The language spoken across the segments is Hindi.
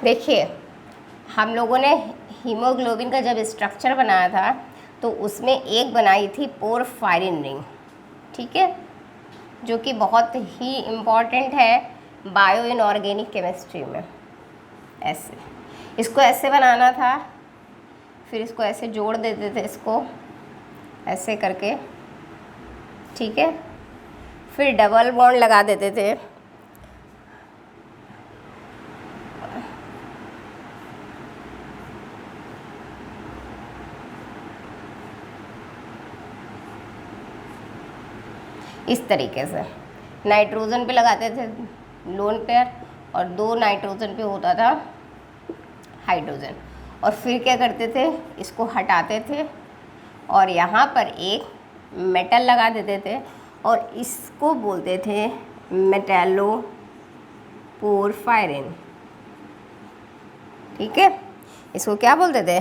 देखिए, हम लोगों ने हीमोग्लोबिन का जब स्ट्रक्चर बनाया था तो उसमें एक बनाई थी पोरफायरिन रिंग, ठीक है, जो कि बहुत ही इम्पॉर्टेंट है बायो इनऑर्गेनिक केमिस्ट्री में। ऐसे इसको ऐसे बनाना था, फिर इसको ऐसे जोड़ देते थे, इसको ऐसे करके, ठीक है, फिर डबल बॉन्ड लगा देते थे। इस तरीके से नाइट्रोजन पे लगाते थे लोन पेयर और 2 नाइट्रोजन पे होता था हाइड्रोजन, और फिर क्या करते थे, इसको हटाते थे और यहाँ पर एक मेटल लगा देते थे और इसको बोलते थे मेटैलो पोरफायरिन, ठीक है, इसको क्या बोलते थे,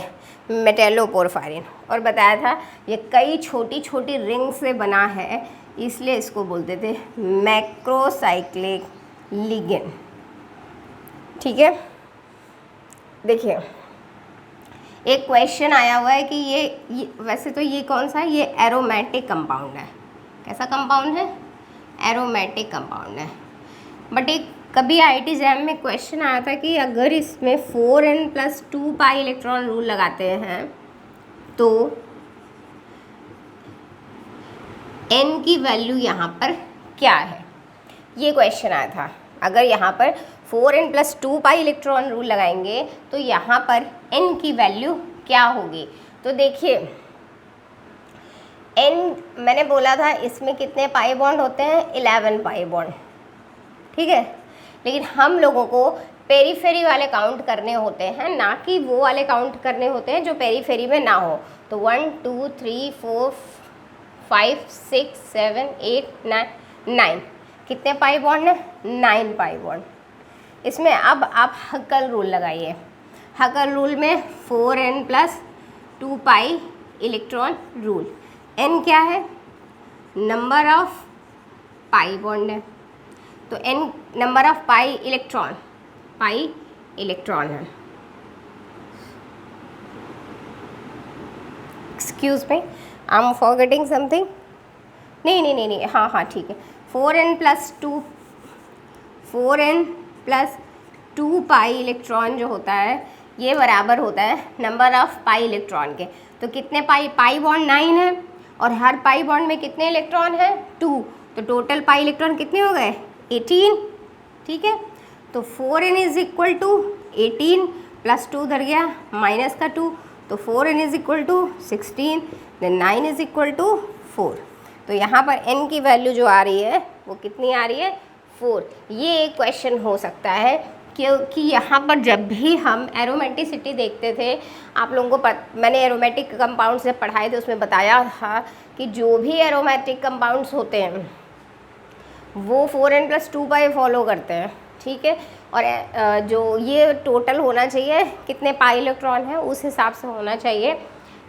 मेटैलो पोरफायरिन। और बताया था ये कई छोटी छोटी रिंग से बना है, इसलिए इसको बोलते थे मैक्रोसाइक्लिक लिगेंड, ठीक है। देखिए, एक क्वेश्चन आया हुआ है कि ये वैसे तो ये कौन सा है, ये एरोमेटिक कंपाउंड है। कैसा कंपाउंड है, एरोमेटिक कंपाउंड है। बट एक कभी IIT एग्जाम में क्वेश्चन आया था कि अगर इसमें 4n+2 पाई इलेक्ट्रॉन रूल लगाते हैं तो n की वैल्यू यहाँ पर क्या है, ये क्वेश्चन आया था। अगर यहाँ पर 4n+2 पाई इलेक्ट्रॉन रूल लगाएंगे तो यहाँ पर n की वैल्यू क्या होगी। तो देखिए, n मैंने बोला था इसमें कितने पाई बॉन्ड होते हैं, 11 पाई बॉन्ड, ठीक है, लेकिन हम लोगों को पेरीफेरी वाले काउंट करने होते हैं, ना कि वो वाले काउंट करने होते हैं जो पेरीफेरी में ना हो। तो 1 2 3 4 5 6 7 8 9 कितने पाई बॉन्ड है, 9 पाई बॉन्ड। इसमें अब आप हकल रूल लगाइए। हकल रूल में 4n+2 pi electron rule. n क्या है, नंबर ऑफ पाई बॉन्ड है, तो n number of pi electron है। Excuse me, I am forgetting something. नहीं, हाँ ठीक है। 4n+2 पाई इलेक्ट्रॉन जो होता है ये बराबर होता है नंबर ऑफ पाई इलेक्ट्रॉन के। तो कितने पाई बॉन्ड 9 है और हर पाई बॉन्ड में कितने इलेक्ट्रॉन है, 2, तो टोटल पाई इलेक्ट्रॉन कितने हो गए, 18, ठीक है। तो 4n = 18 + 2 उधर गया माइनस का 2, तो 4n = 16, देन 9 = 4। तो यहाँ पर n की वैल्यू जो आ रही है वो कितनी आ रही है, 4। ये एक क्वेश्चन हो सकता है क्योंकि यहाँ पर जब भी हम एरोमेटिसिटी देखते थे, आप लोगों को मैंने एरोमेटिक कंपाउंड से पढ़ाए थे, उसमें बताया था कि जो भी एरोमेटिक कंपाउंड्स होते हैं वो 4n+2 पाई फॉलो करते हैं, ठीक है। और जो ये टोटल होना चाहिए कितने पाई इलेक्ट्रॉन है उस हिसाब से होना चाहिए।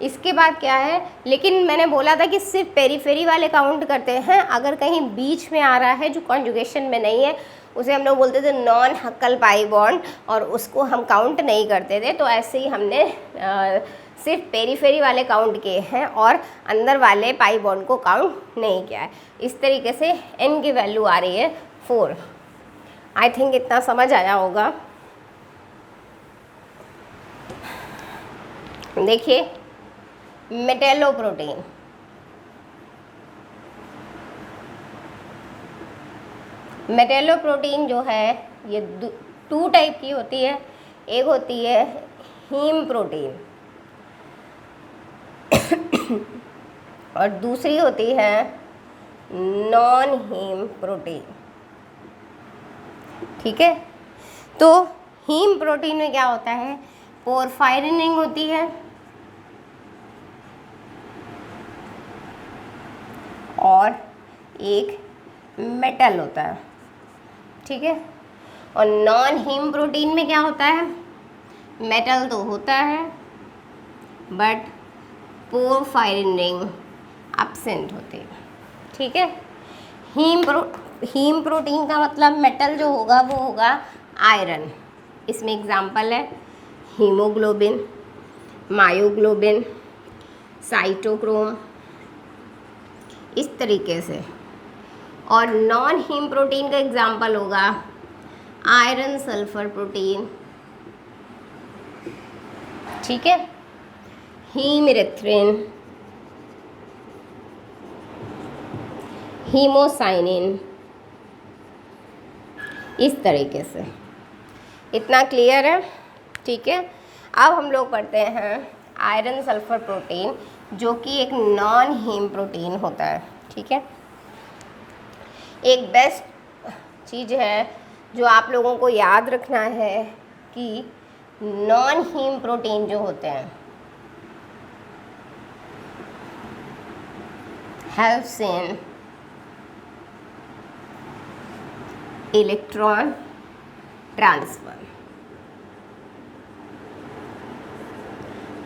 इसके बाद क्या है, लेकिन मैंने बोला था कि सिर्फ पेरीफेरी वाले काउंट करते हैं, अगर कहीं बीच में आ रहा है जो कॉन्जुगेशन में नहीं है उसे हम लोग बोलते थे नॉन हक्कल पाई बॉन्ड, और उसको हम काउंट नहीं करते थे। तो ऐसे ही हमने सिर्फ पेरीफेरी वाले काउंट किए हैं और अंदर वाले पाई बॉन्ड को काउंट नहीं किया है। इस तरीके से n की वैल्यू आ रही है 4। आई थिंक इतना समझ आया होगा। देखिए, मेटेलोप्रोटीन, मेटेलोप्रोटीन जो है ये 2 टाइप की होती है। एक होती है हीम प्रोटीन और दूसरी होती है नॉन हीम प्रोटीन, ठीक है। तो हीम प्रोटीन में क्या होता है, पोरफायरिन रिंग होती है और एक मेटल होता है, ठीक है। और नॉन हीम प्रोटीन में क्या होता है, मेटल तो होता है बट पोरफायरिन रिंग एब्सेंट होती है, ठीक है। हीम प्रोटीन का मतलब मेटल जो होगा वो होगा आयरन, इसमें एग्जाम्पल है हीमोग्लोबिन, मायोग्लोबिन, साइटोक्रोम, इस तरीके से। और नॉन हीम प्रोटीन का एग्जाम्पल होगा आयरन सल्फर प्रोटीन, ठीक है, हीमरिथ्रिन, हीमोसाइनिन, इस तरीके से। इतना क्लियर है? ठीक है। अब हम लोग पढ़ते हैं आयरन सल्फर प्रोटीन, जो कि एक नॉन हीम प्रोटीन होता है, ठीक है। एक बेस्ट चीज़ है जो आप लोगों को याद रखना है कि नॉन हीम प्रोटीन जो होते हैं हेल्प्स इन इलेक्ट्रॉन ट्रांसफर।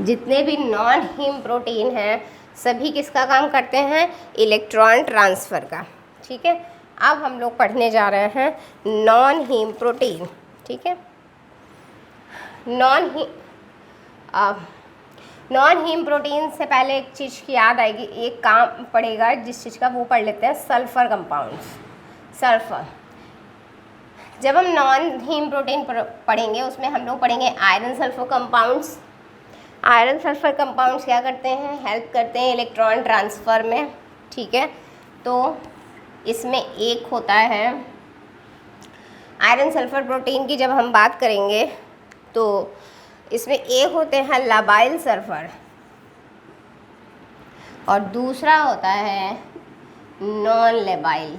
जितने भी नॉन हीम प्रोटीन हैं सभी किसका काम करते हैं? इलेक्ट्रॉन ट्रांसफ़र का, ठीक है। अब हम लोग पढ़ने जा रहे हैं नॉन हीम प्रोटीन, ठीक है। नॉन हीम प्रोटीन से पहले एक चीज़ की याद आएगी, एक काम पड़ेगा जिस चीज़ का, वो पढ़ लेते हैं सल्फ़र कंपाउंड्स। सल्फ़र, जब हम नॉन हीम प्रोटीन पढ़ेंगे उसमें हम लोग पढ़ेंगे iron sulphur compounds. Iron sulphur compounds क्या करते हैं? हेल्प करते हैं इलेक्ट्रॉन ट्रांसफ़र में, ठीक है। तो इसमें एक होता है आयरन सल्फर प्रोटीन की, जब हम बात करेंगे तो इसमें एक होते हैं लाबाइल सल्फर और दूसरा होता है नॉन लेबाइल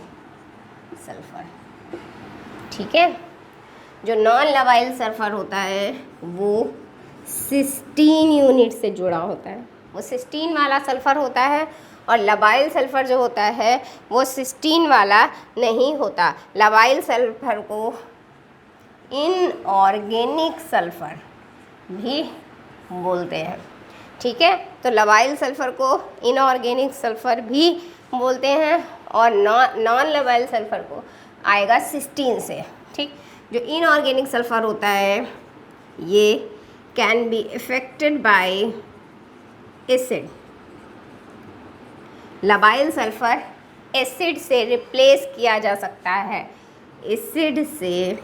सल्फर, ठीक है। जो नॉन लेबाइल सल्फर होता है वो सिस्टीन यूनिट से जुड़ा होता है, वो सिस्टीन वाला सल्फ़र होता है। और लबाइल सल्फ़र जो होता है वो सिस्टीन वाला नहीं होता। लबाइल सल्फ़र को इनऑर्गेनिक सल्फ़र भी बोलते हैं, ठीक है। तो लबाइल सल्फ़र को इनऑर्गेनिक सल्फ़र भी बोलते हैं और नॉन लबाइल सल्फ़र को आएगा सिस्टीन से, ठीक। जो इनऑर्गेनिक सल्फ़र होता है ये can be affected by acid. Labile sulphur acid से रिप्लेस किया जा सकता है, एसिड से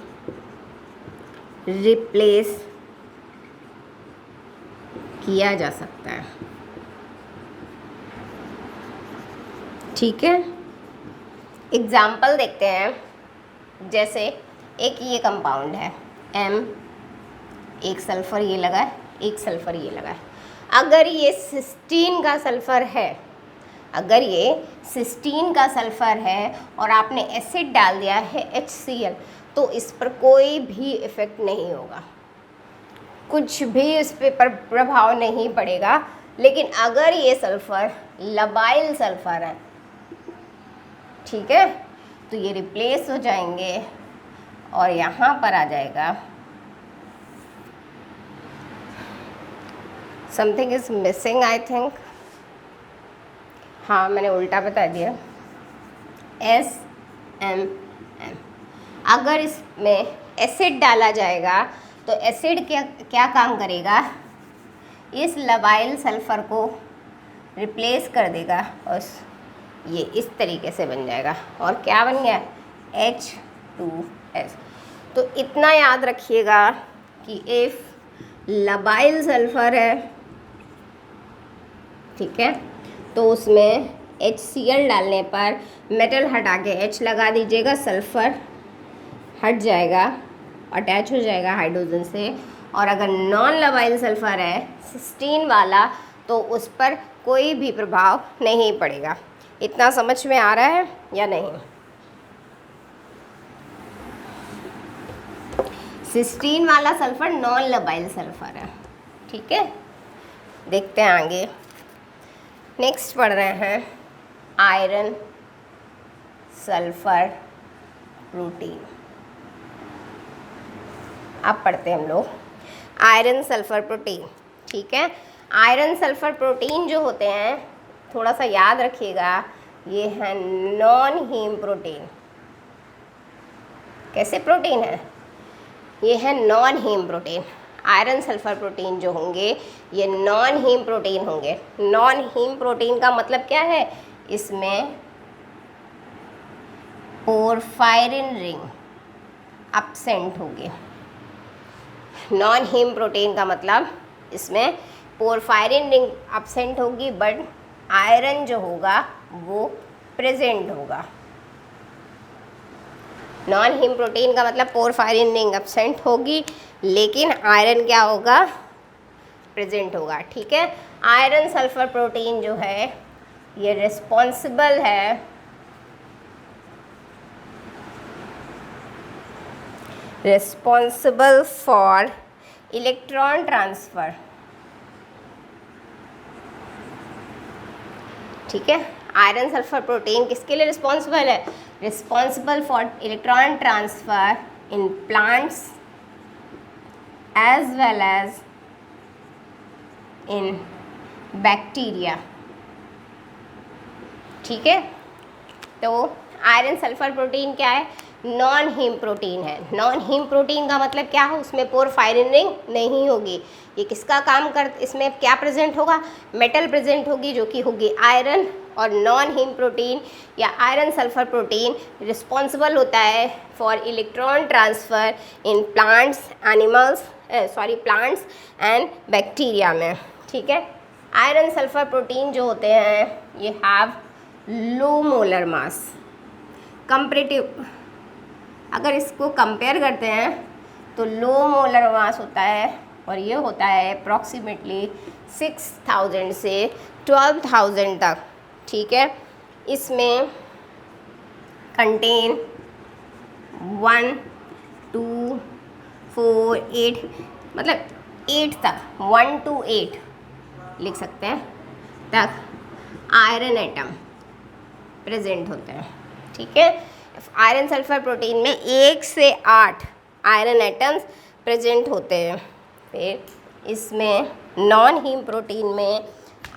रिप्लेस किया जा सकता है, ठीक है। एग्जाम्पल देखते हैं, जैसे एक ये कंपाउंड है M, एक सल्फ़र ये लगा है, एक सल्फ़र ये लगा है। अगर ये सिस्टीन का सल्फ़र है, अगर ये सिस्टीन का सल्फ़र है और आपने एसिड डाल दिया है HCl, तो इस पर कोई भी इफ़ेक्ट नहीं होगा, कुछ भी इस पर प्रभाव नहीं पड़ेगा। लेकिन अगर ये सल्फ़र लबाइल सल्फ़र है, ठीक है, तो ये रिप्लेस हो जाएंगे और यहाँ पर आ जाएगा something is missing, I think. हाँ, मैंने उल्टा बता दिया, SMM। अगर इसमें एसिड डाला जाएगा तो एसिड क्या काम करेगा? इस लबाइल सल्फ़र को रिप्लेस कर देगा और ये इस तरीके से बन जाएगा। और क्या बन गया? H2S। तो इतना याद रखिएगा कि इफ़ लबाइल सल्फ़र है, ठीक है, तो उसमें HCl डालने पर मेटल हटा के H लगा दीजिएगा, सल्फ़र हट जाएगा, अटैच हो जाएगा हाइड्रोजन से। और अगर नॉन लबाइल सल्फ़र है, सिस्टीन वाला, तो उस पर कोई भी प्रभाव नहीं पड़ेगा। इतना समझ में आ रहा है या नहीं? सिस्टीन वाला सल्फ़र नॉन लबाइल सल्फ़र है, ठीक है। देखते हैं आगे, नेक्स्ट पढ़ रहे हैं आयरन सल्फ़र प्रोटीन। अब पढ़ते हैं हम लोग आयरन सल्फ़र प्रोटीन, ठीक है। आयरन सल्फ़र प्रोटीन जो होते हैं, थोड़ा सा याद रखिएगा, ये है नॉन हीम प्रोटीन। कैसे प्रोटीन है? ये है non heme protein. Iron sulphur protein जो होंगे ये नॉन हीम प्रोटीन होंगे। नॉन हीम प्रोटीन का मतलब क्या है, इसमें पोरफायरिन रिंग एब्सेंट होगी। नॉन हीम प्रोटीन का मतलब इसमें पोरफायरिन रिंग एब्सेंट होगी, बट आयरन जो होगा वो प्रेजेंट होगा। नॉन हीम प्रोटीन का मतलब पोरफायरिन रिंग एब्सेंट होगी, लेकिन आयरन क्या होगा, प्रेजेंट होगा। ठीक है, आयरन सल्फर प्रोटीन जो है ये रिस्पॉन्सिबल है फॉर इलेक्ट्रॉन ट्रांसफ़र। ठीक है, आयरन सल्फर प्रोटीन किसके लिए रिस्पॉन्सिबल है, responsible for electron transfer in plants as well as in bacteria. ठीक है, तो आयरन सल्फर प्रोटीन क्या है, नॉन हीम प्रोटीन है। नॉन हीम प्रोटीन का मतलब क्या है, उसमें पोरफायरिन रिंग नहीं होगी। ये किसका काम कर, इसमें क्या प्रेजेंट होगा, मेटल प्रेजेंट होगी, जो कि होगी आयरन। और नॉन हीम प्रोटीन या आयरन सल्फर प्रोटीन रिस्पॉन्सिबल होता है for electron transfer in plants plants and bacteria में। ठीक है, आयरन सल्फर प्रोटीन जो होते हैं ये have low molar mass comparative. अगर इसको कंपेयर करते हैं तो लो मोलर मास होता है, और ये होता है अप्रॉक्सीमेटली 6000 से 12000 तक। ठीक है, इसमें कंटेन 1 2 4 8 मतलब 8 तक 1 to 8 लिख सकते हैं तक आयरन एटम प्रेजेंट होते हैं। ठीक है, आयरन सल्फर प्रोटीन में 1 से 8 आयरन एटम्स प्रेजेंट होते हैं। फिर इसमें नॉन हीम प्रोटीन में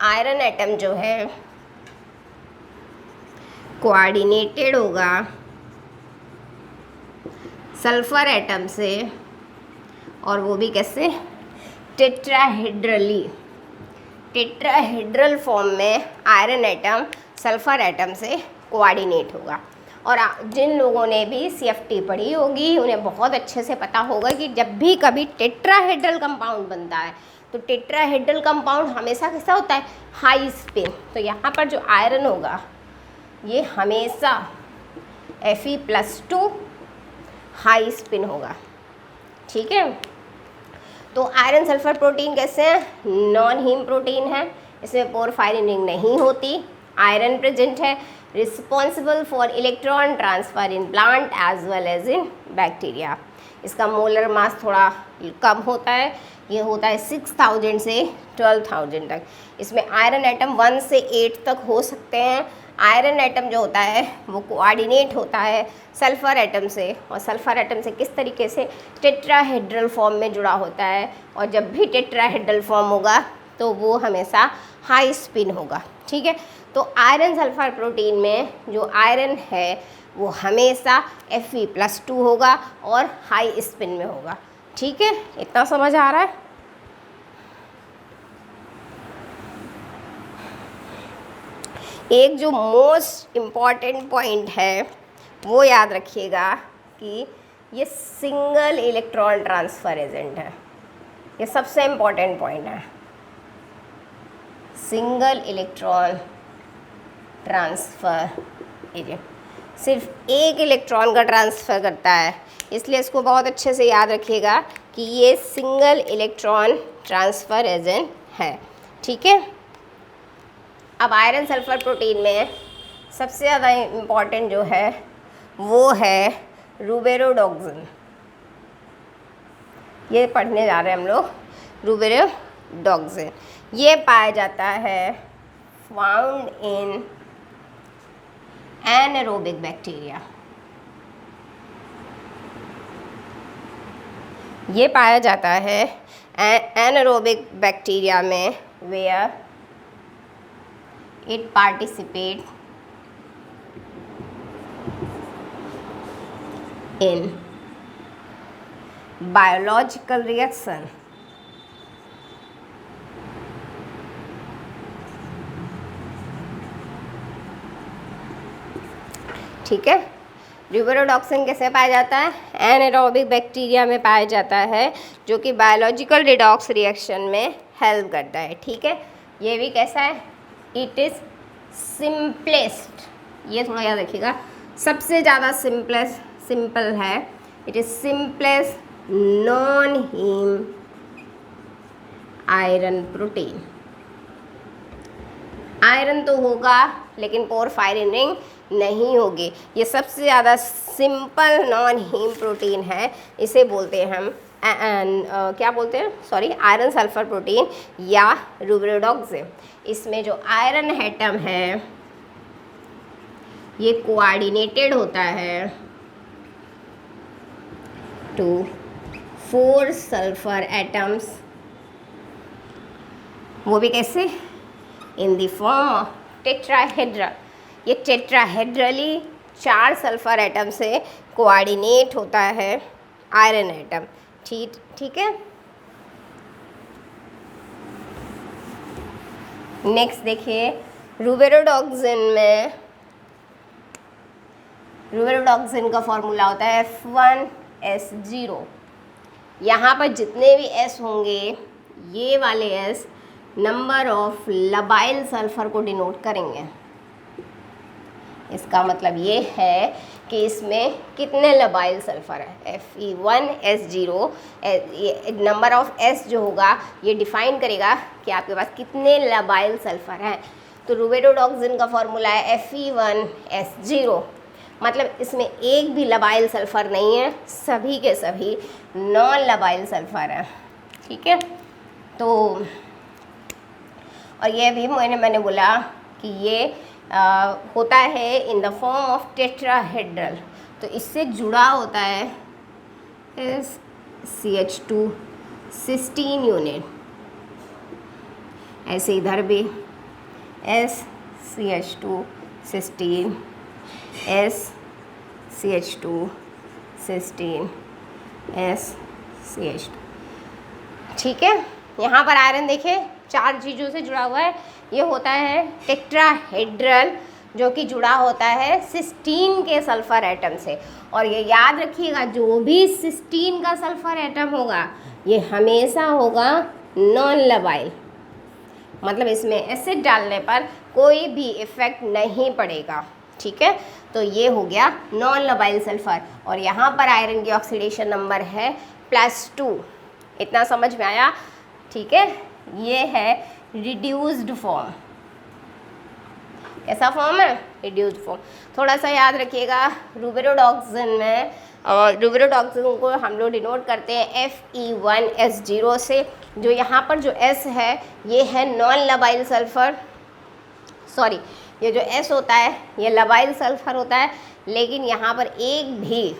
आयरन एटम जो है कोऑर्डिनेटेड होगा सल्फर एटम से, और वो भी कैसे, टेट्राहेड्रली। टेट्राहेड्रल फॉर्म में आयरन एटम सल्फर एटम से कोऑर्डिनेट होगा। और जिन लोगों ने भी CFT पढ़ी होगी उन्हें बहुत अच्छे से पता होगा कि जब भी कभी टेट्राहेड्रल कंपाउंड बनता है तो टेट्राहेड्रल कंपाउंड हमेशा कैसा होता है, हाई स्पिन। तो यहाँ पर जो आयरन होगा ये हमेशा Fe+2 हाई स्पिन होगा। ठीक है, तो आयरन सल्फर प्रोटीन कैसे हैं, नॉन हीम प्रोटीन है, इसमें पोरफायरिन रिंग नहीं होती, आयरन प्रेजेंट है, responsible for electron transfer in plant as well as in bacteria. इसका मोलर मास थोड़ा कम होता है, ये होता है 6000 से 12000 तक। इसमें आयरन एटम 1 से 8 तक हो सकते हैं। आयरन एटम जो होता है वो कोऑर्डिनेट होता है सल्फ़र एटम से, और सल्फ़र एटम से किस तरीके से, टेट्राहेड्रल फॉर्म में जुड़ा होता है। और जब भी टेट्राहेड्रल फॉर्म होगा तो वो हमेशा हाई स्पिन होगा। ठीक है, तो आयरन सल्फर प्रोटीन में जो आयरन है वो हमेशा Fe+2 होगा और हाई स्पिन में होगा। ठीक है, इतना समझ आ रहा है। एक जो मोस्ट इम्पॉर्टेंट पॉइंट है वो याद रखिएगा कि ये सिंगल इलेक्ट्रॉन ट्रांसफ़र एजेंट है। ये सबसे इम्पॉर्टेंट पॉइंट है, सिंगल इलेक्ट्रॉन ट्रांसफ़र एजेंट सिर्फ एक इलेक्ट्रॉन का ट्रांसफ़र करता है, इसलिए इसको बहुत अच्छे से याद रखिएगा कि ये सिंगल इलेक्ट्रॉन ट्रांसफ़र एजेंट है। ठीक है, अब आयरन सल्फर प्रोटीन में सबसे ज़्यादा इम्पॉर्टेंट जो है वो है रुबेरोडॉक्सिन। ये पढ़ने जा रहे हैं हम लोग, रुबेरोडॉक्सिन। ये पाया जाता है फाउंड इन एनारोबिक बैक्टीरिया। ये पाया जाता है एनारोबिक बैक्टीरिया में, where it participate in biological reaction, ठीक है। रिबोरोटॉक्सिन कैसे पाया जाता है? एनारोबिक बैक्टीरिया में पाया जाता है, जो कि बायोलॉजिकल रिडॉक्स रिएक्शन में हेल्प करता है, ठीक है। ये भी कैसा है? इट इज़ सिंपलेस्ट, ये थोड़ा याद रखिएगा, सबसे ज़्यादा सिंपल है। It is simplest non heme iron protein. Iron तो होगा लेकिन पोरफायरिन रिंग नहीं होगी। ये सबसे ज़्यादा सिंपल नॉन हीम प्रोटीन है, इसे बोलते हैं हम क्या बोलते हैं, सॉरी, आयरन सल्फर प्रोटीन या रुब्रोडॉक्सिन। इसमें जो आयरन एटम है ये कोऑर्डिनेटेड होता है टू 4 सल्फर एटम्स, वो भी कैसे? In the form of tetrahedral. ये टेट्राहेड्रली 4 सल्फर एटम से कोऑर्डिनेट होता है आयरन एटम, ठीक है। नेक्स्ट देखिए, रुब्रोडॉक्सिन का फॉर्मूला होता है F1S0। यहाँ पर जितने भी S होंगे, ये वाले S नंबर ऑफ लबाइल सल्फर को डिनोट करेंगे। इसका मतलब ये है कि इसमें कितने लबाइल सल्फर है। Fe1S0 नंबर ऑफ S जो होगा ये डिफाइन करेगा कि आपके पास कितने लबाइल सल्फर हैं। तो रुब्रोडॉक्सिन का फॉर्मूला है Fe1S0, मतलब इसमें एक भी लबाइल सल्फर नहीं है, सभी के सभी नॉन लबाइल सल्फर हैं, ठीक है। तो और ये भी मैंने बोला कि ये होता है in the form of tetrahedral, तो इससे जुड़ा होता है CH2 सिस्टीन यूनिट। ऐसे इधर भी SCH2 cysteine, SCH2 cysteine, SCH2, ठीक है। यहाँ पर आयरन देखिए 4 चीज़ों से जुड़ा हुआ है। ये होता है टेट्राहेड्रल, जो कि जुड़ा होता है सिस्टीन के सल्फर एटम से। और ये याद रखिएगा, जो भी सिस्टीन का सल्फर एटम होगा ये हमेशा होगा नॉन लबाइल, मतलब इसमें एसिड डालने पर कोई भी इफ़ेक्ट नहीं पड़ेगा, ठीक है। तो ये हो गया नॉन लबाइल सल्फर। और यहाँ पर आयरन की ऑक्सीडेशन नंबर है +2। इतना समझ में आया, ठीक है। ये है रिड्यूस्ड फॉर्म। कैसा फॉर्म है? Reduced form. थोड़ा सा याद रखिएगा, रुब्रोडॉक्सिन में, और रुब्रोडॉक्सिन को हम लोग डिनोट करते हैं Fe1S0 से। जो यहाँ पर जो S है ये है नॉन लबाइल सल्फर, सॉरी, ये जो S होता है ये लबाइल सल्फर होता है, लेकिन यहाँ पर एक भी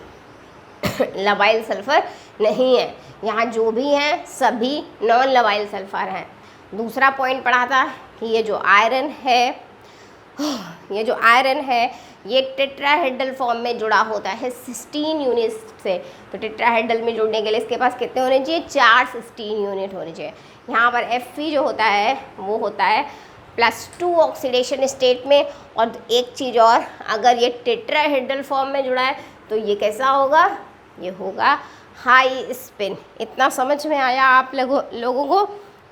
लबाइल सल्फर नहीं है। यहाँ जो भी हैं सभी नॉन लबाइल सल्फर हैं। दूसरा पॉइंट पढ़ा था कि ये जो आयरन है ये टेट्राहेड्रल फॉर्म में जुड़ा होता है सिस्टीन यूनिट से। तो टेट्राहेड्रल में जुड़ने के लिए इसके पास कितने होने चाहिए? 4 सिस्टीन यूनिट होने चाहिए। यहाँ पर Fe जो होता है वो होता है +2 ऑक्सीडेशन स्टेट में। और एक चीज़ और, अगर ये टेट्राहेड्रल फॉर्म में जुड़ा है तो ये कैसा होगा? ये होगा हाई स्पिन। इतना समझ में आया आप लोगों को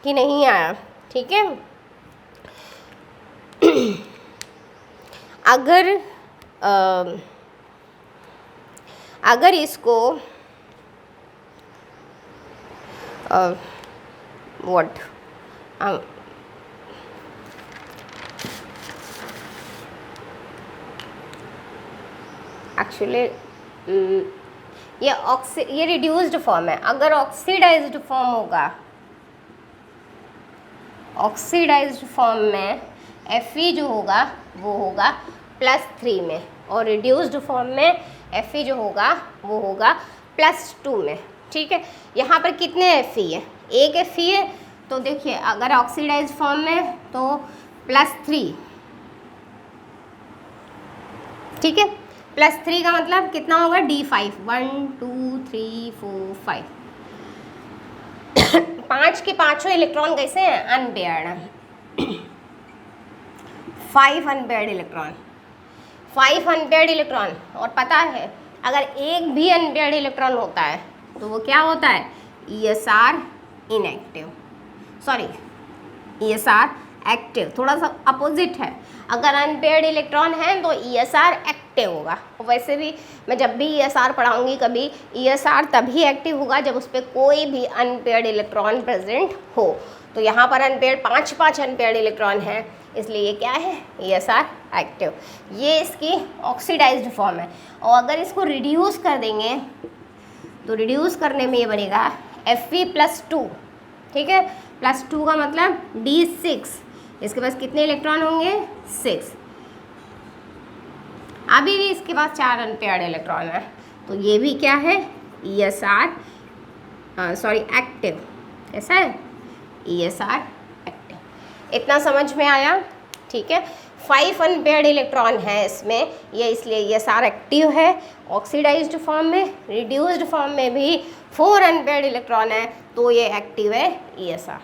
कि नहीं आया? ठीक है। अगर इसको एक्चुअली ये रिड्यूस्ड फॉर्म है। अगर ऑक्सीडाइज्ड फॉर्म होगा, ऑक्सीडाइज्ड फॉर्म में Fe जो होगा वो होगा +3 में, और रिड्यूस्ड फॉर्म में Fe जो होगा वो होगा +2 में। ठीक है। यहाँ पर कितने Fe है? एक Fe है। तो देखिए, अगर ऑक्सीडाइज्ड फॉर्म में तो +3, ठीक है। +3 का मतलब कितना होगा? D5, 1 2 3 4 5, 5 के पाँचों इलेक्ट्रॉन कैसे हैं? अनपेयर्ड हैं। 5 अनपेयर्ड इलेक्ट्रॉन, 5 अनपेयर्ड इलेक्ट्रॉन। और पता है अगर एक भी अनपेयर्ड इलेक्ट्रॉन होता है तो वो क्या होता है? ESR inactive, sorry ESR active, थोड़ा सा अपोजिट है। अगर अनपेयर्ड इलेक्ट्रॉन है तो ESR एक्टिव होगा। और वैसे भी मैं जब भी ESR पढ़ाऊंगी कभी, ESR तभी एक्टिव होगा जब उस पर कोई भी अनपेयर्ड इलेक्ट्रॉन प्रेजेंट हो। तो यहाँ पर अनपेयर्ड 5 अनपेयर्ड इलेक्ट्रॉन हैं, इसलिए ये क्या है? ESR active. ये इसकी ऑक्सीडाइज्ड फॉर्म है। और अगर इसको रिड्यूस कर देंगे तो रिड्यूस करने में ये बनेगा Fe+2, ठीक है। +2 का मतलब D6, इसके पास कितने इलेक्ट्रॉन होंगे? 6। अभी भी इसके पास 4 अनपेयर्ड इलेक्ट्रॉन है, तो ये भी क्या है? ESR सॉरी एक्टिव, ऐसा है ESR एक्टिव। इतना समझ में आया? ठीक है। 5 अनपेयर्ड इलेक्ट्रॉन है इसमें, ये इसलिए ESR एक्टिव है। ऑक्सीडाइज्ड फॉर्म में, रिड्यूस्ड फॉर्म में भी 4 अनपेयर्ड इलेक्ट्रॉन है, तो ये एक्टिव है ESR।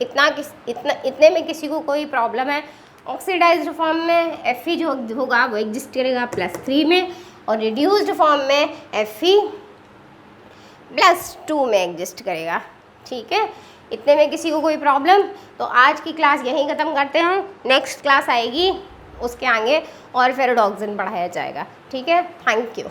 इतने में किसी को कोई प्रॉब्लम है? ऑक्सीडाइज्ड फॉर्म में Fe जो होगा वो एग्जिस्ट करेगा +3 में, और रिड्यूस्ड फॉर्म में Fe+2 में एग्जिस्ट करेगा, ठीक है। इतने में किसी को कोई प्रॉब्लम? तो आज की क्लास यहीं ख़त्म करते हैं। नेक्स्ट क्लास आएगी उसके आगे और फिर ऑक्सीजन पढ़ाया जाएगा, ठीक है। Thank you.